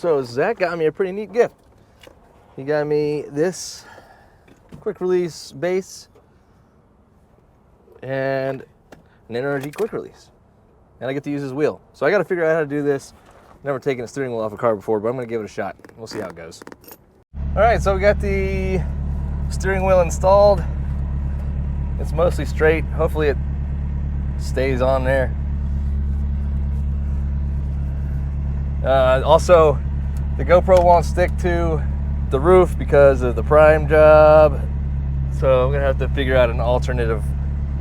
So Zach got me a pretty neat gift. He got me this quick release base and an NRG quick release. And I get to use his wheel. So I got to figure out how to do this. Never taken a steering wheel off a car before, but I'm going to give it a shot. We'll see how it goes. All right, so we got the steering wheel installed. It's mostly straight. Hopefully it stays on there. Also, the GoPro won't stick to the roof because of the prime job. So I'm gonna have to figure out an alternative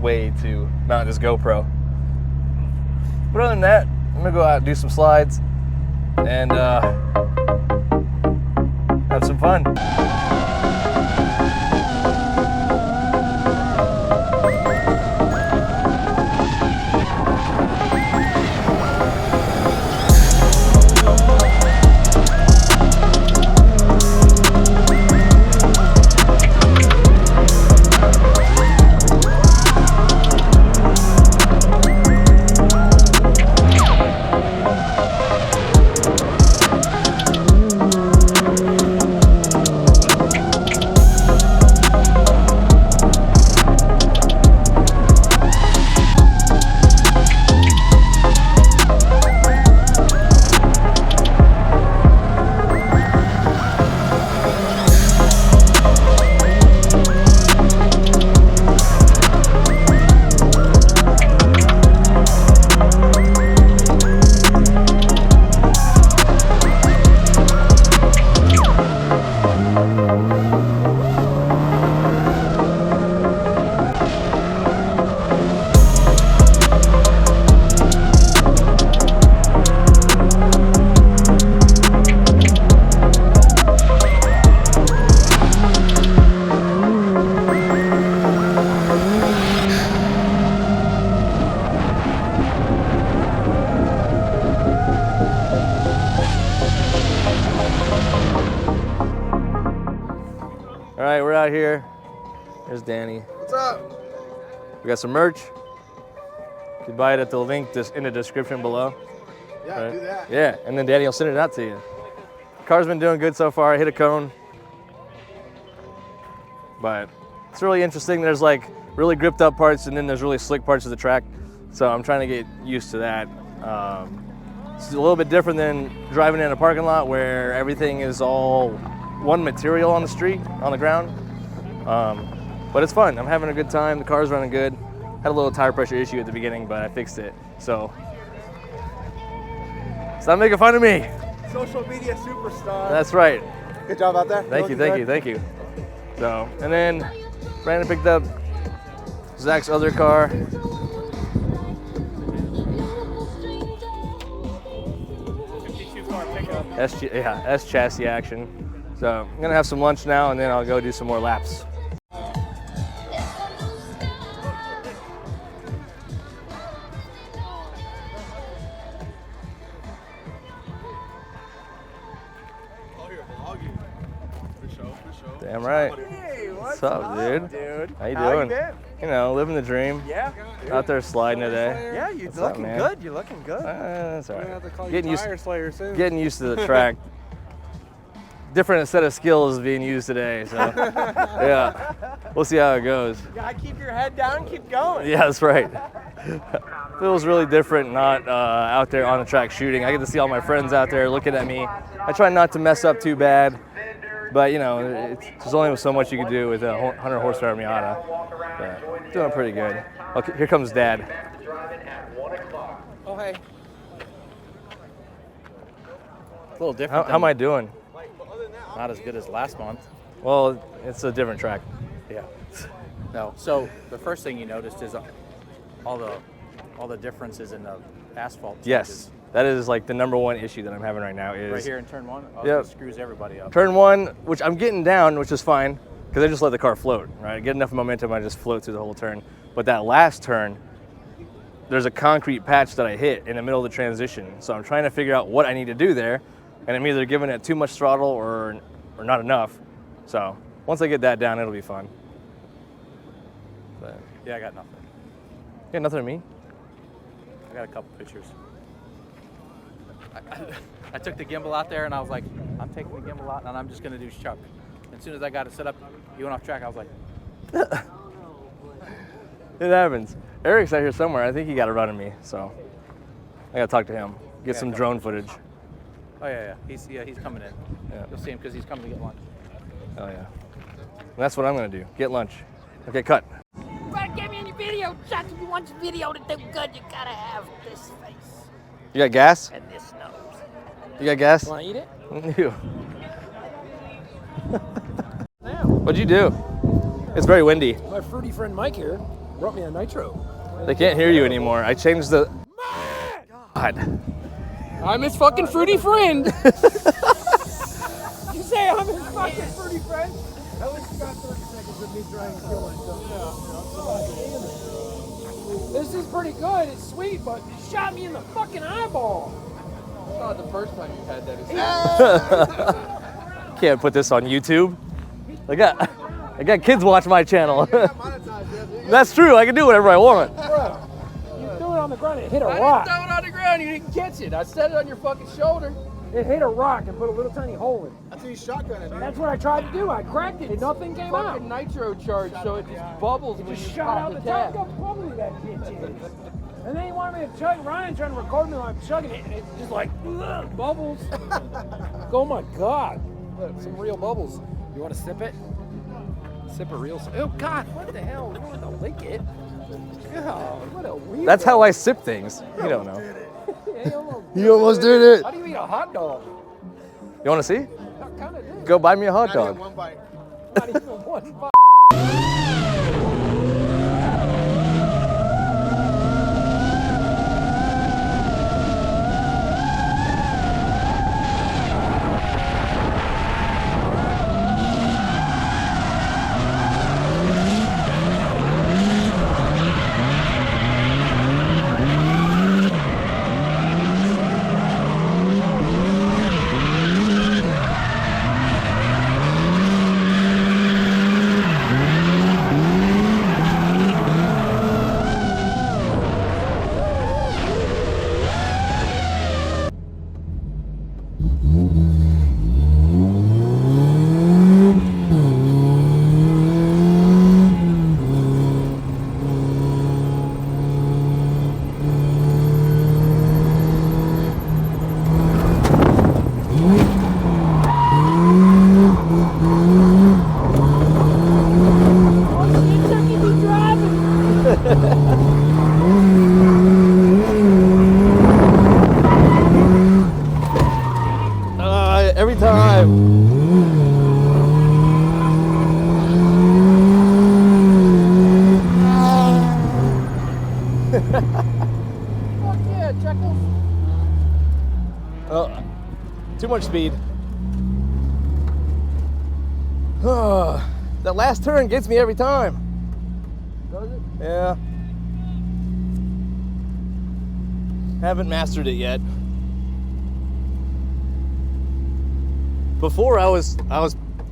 way to mount this GoPro. But other than that, I'm gonna go out and do some slides and have some fun. All right, we're out here. There's Danny. What's up? We got some merch. You can buy it at the link just in the description below. Yeah, right? do that. Yeah, and then Danny will send it out to you. Car's been doing good so far. I hit a cone. But it's really interesting. There's like really gripped up parts and then there's really slick parts of the track. So I'm trying to get used to that. It's a little bit different than driving in a parking lot where everything is all one material on the street, on the ground. But it's fun. I'm having a good time. The car's running good. Had a little tire pressure issue at the beginning, but I fixed it. So stop making fun of me. Social media superstar. That's right. Good job out there. Thank you. So, and then Brandon picked up Zach's other car. S chassis action. So I'm gonna have some lunch now and then I'll go do some more laps. Damn right. Hey, What's up, dude? How you How doing? you been? You know, living the dream. Yeah. Out there sliding today. Yeah, you're What's up, looking man? good. You're looking good. That's all We're right. gonna have to call you Getting used, Tire Slayer soon. getting used to the track. Different set of skills being used today, so yeah, we'll see how it goes. You gotta keep your head down and keep going. Yeah, that's right. Feels really different not out there on the track shooting. I get to see all my friends out there looking at me. I try not to mess up too bad, but you know, there's only so much you can do with a 100 horsepower Miata. But doing pretty good. Okay, here comes Dad. Oh, hey. A little different. How am I doing? Not as good as last month. Well, it's a different track. Yeah. No. So the first thing you noticed is all the differences in the asphalt. Yes, changes. that is like the number one issue that I'm having right now is Right here in turn one. Oh, Yep. it screws everybody up. Turn one, which I'm getting down, which is fine, because I just let the car float, right? I get enough momentum, I just float through the whole turn. But that last turn, there's a concrete patch that I hit in the middle of the transition. So I'm trying to figure out what I need to do there, and I'm either giving it too much throttle or not enough. So once I get that down, it'll be fun. But Yeah, I got nothing. yeah, nothing to me. I got a couple pictures. I took the gimbal out there and I was like, I'm taking the gimbal out and I'm just gonna do chuck. As soon as I got it set up, he went off track. I was like, It happens. Eric's out here somewhere. I think he got a run at me, so I gotta talk to him. Get some drone footage. oh yeah, he's coming in. Yeah. You'll see him because he's coming to get lunch. Oh yeah. That's what I'm gonna do. Get lunch. Okay, cut. You gotta get me any video shots. If you want your video to do good, you gotta have this face You got gas? and this nose. You got gas? Wanna eat it? You. What'd you do? It's very windy. My fruity friend Mike here brought me a nitro. They can't hear you anymore. I changed the. God. I'm his fucking fruity friend. You say I'm his fucking fruity friend? At least you got 30 seconds of me trying to kill myself. This is pretty good. It's sweet, but it shot me in the fucking eyeball. It's not the first time you've had that. Can't put this on YouTube. I got kids watch my channel. That's true. I can do whatever I want. Bro, you threw it on the ground and it hit a rock. I didn't throw it on the ground. You didn't catch it. I set it on your fucking shoulder. It hit a rock and put a little tiny hole in it. That's what he's shotgunning, dude. That's what I tried to do. I cracked it and nothing came out. Fucking nitro charge, so it just bubbles when you Shot out pop the the top. cap. Look how bubbly that bitch is. And then he wanted me to chug. Ryan trying to record me while I'm chugging it, and it's just like ugh, bubbles. Oh my god! Look, some real bubbles. You want to sip it? Sip a real. Oh god! What the hell? You want to lick it? God, what a weird. That's how I sip things. You don't know. You almost did it. How do you eat a hot dog? You want to see? I kind of did. Go buy me a hot Not even dog. one bite. Not even one bite. Every time. Fuck yeah, Chuckles. Oh, too much speed. That last turn gets me every time. Does it? Yeah. Haven't mastered it yet. Before I was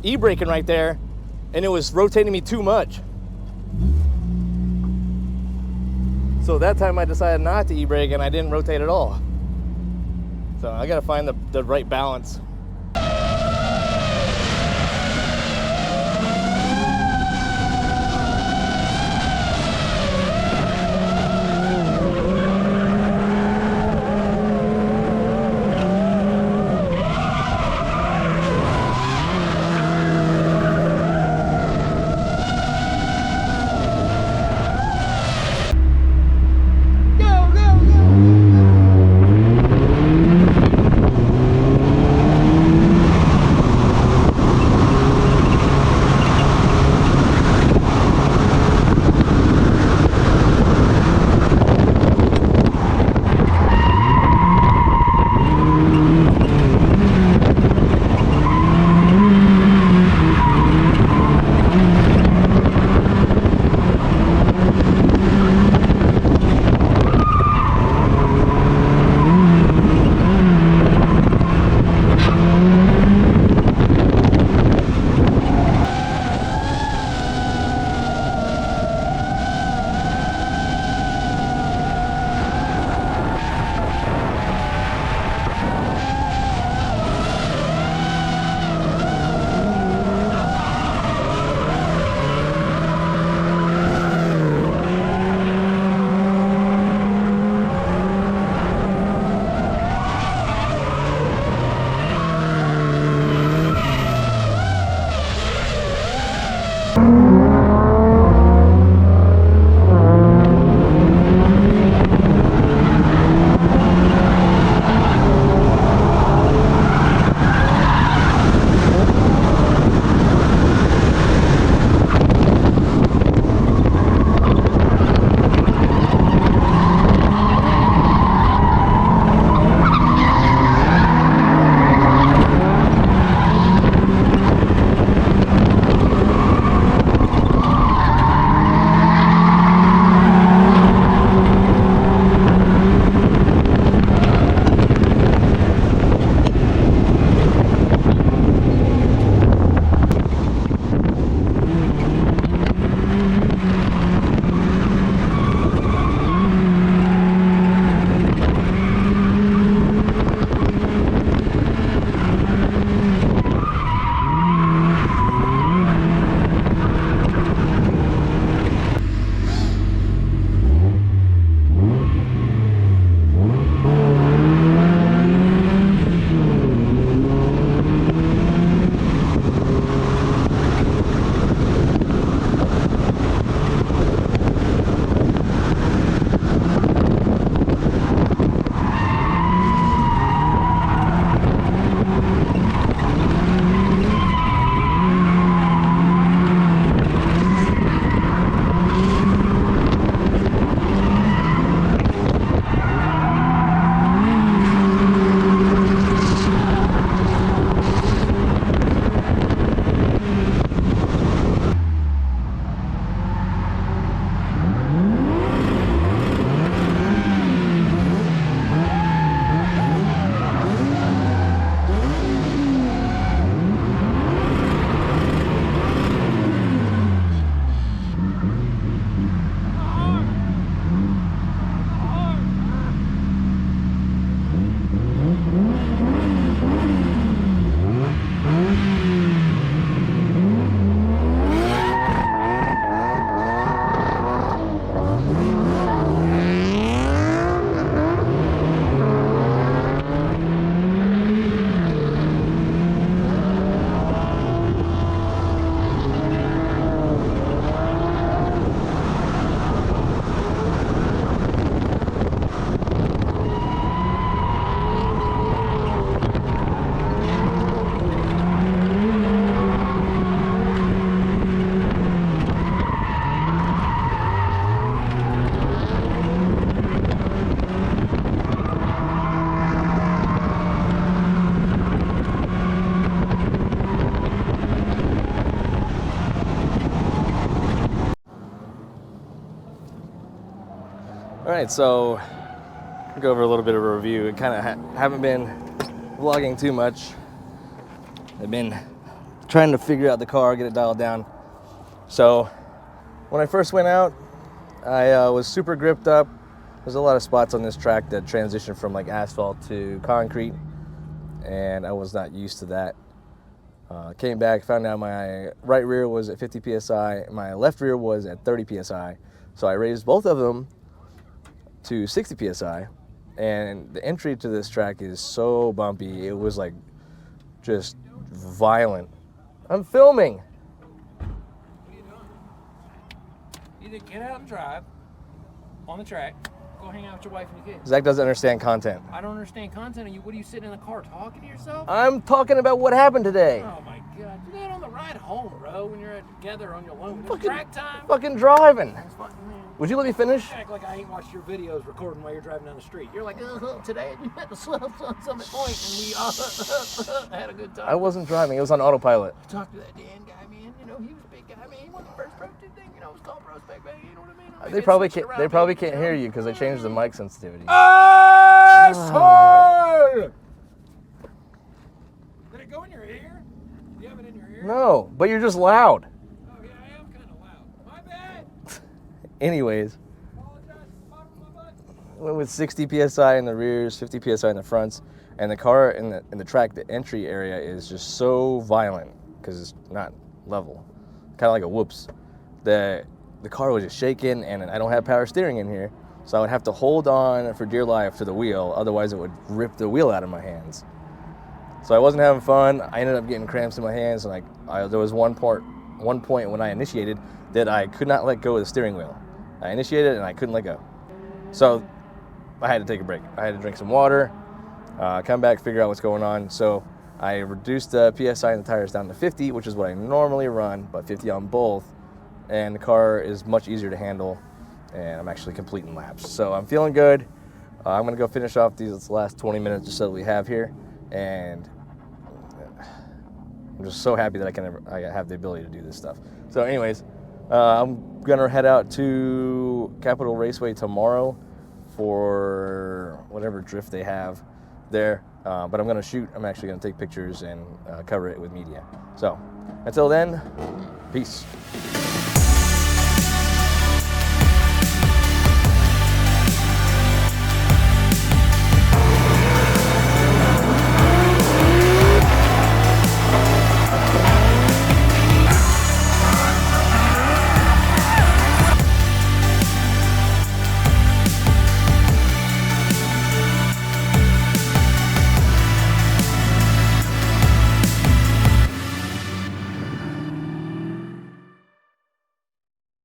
e-braking right there and it was rotating me too much. So that time I decided not to e-brake and I didn't rotate at all. So I gotta find the right balance. right, so I'll go over a little bit of a review. I kind of haven't been vlogging too much. I've been trying to figure out the car, get it dialed down. So when I first went out, I was super gripped up. There's a lot of spots on this track that transition from like asphalt to concrete, and I was not used to that. Came back, found out my right rear was at 50 psi, my left rear was at 30 psi. So I raised both of them to 60 psi, and the entry to this track is so bumpy. It was like just violent. I'm filming. What are you doing? Either get out and drive on the track, go hang out with your wife and your kids. Zach doesn't understand content. I don't understand content. What are you sitting in the car talking to yourself? I'm talking about what happened today. Oh my God! Do that on the ride home, bro. When you're together on your own. It's track time. Fucking driving. It's fucking, man. Would you let me finish? Act like I ain't watched your videos recording while you're driving down the street. You're like, today we met the Summit Point and we had a good time. I wasn't driving. It was on autopilot. Talk to that Dan guy, man. You know, he was a big guy, man. He wasn't the first prospect thing. You know, it was called Prospect Bay. You know what I mean? They probably can't. They probably can't hear you because I changed the mic sensitivity. Asshole! Did it go in your ear? Do you have it in your ear? No, but you're just loud. Oh yeah, I am kind of loud. My bad. Anyways, Apologize. Bottom of my butt. went with 60 psi in the rears, 50 psi in the fronts, and the car in the track, the entry area is just so violent because it's not level, kind of like a whoops. The car was just shaking, and I don't have power steering in here, so I would have to hold on for dear life to the wheel, otherwise it would rip the wheel out of my hands. So I wasn't having fun. I ended up getting cramps in my hands, and there was one point when I initiated that I could not let go of the steering wheel. I initiated and I couldn't let go. So I had to take a break. I had to drink some water, come back, figure out what's going on. So I reduced the PSI in the tires down to 50, which is what I normally run, but 50 on both. And the car is much easier to handle, and I'm actually completing laps. So I'm feeling good. I'm gonna go finish off these last 20 minutes or so that we have here, and I'm just so happy that I have the ability to do this stuff. So anyways, I'm gonna head out to Capitol Raceway tomorrow for whatever drift they have there. But I'm gonna shoot. I'm actually gonna take pictures and cover it with media. So until then, peace.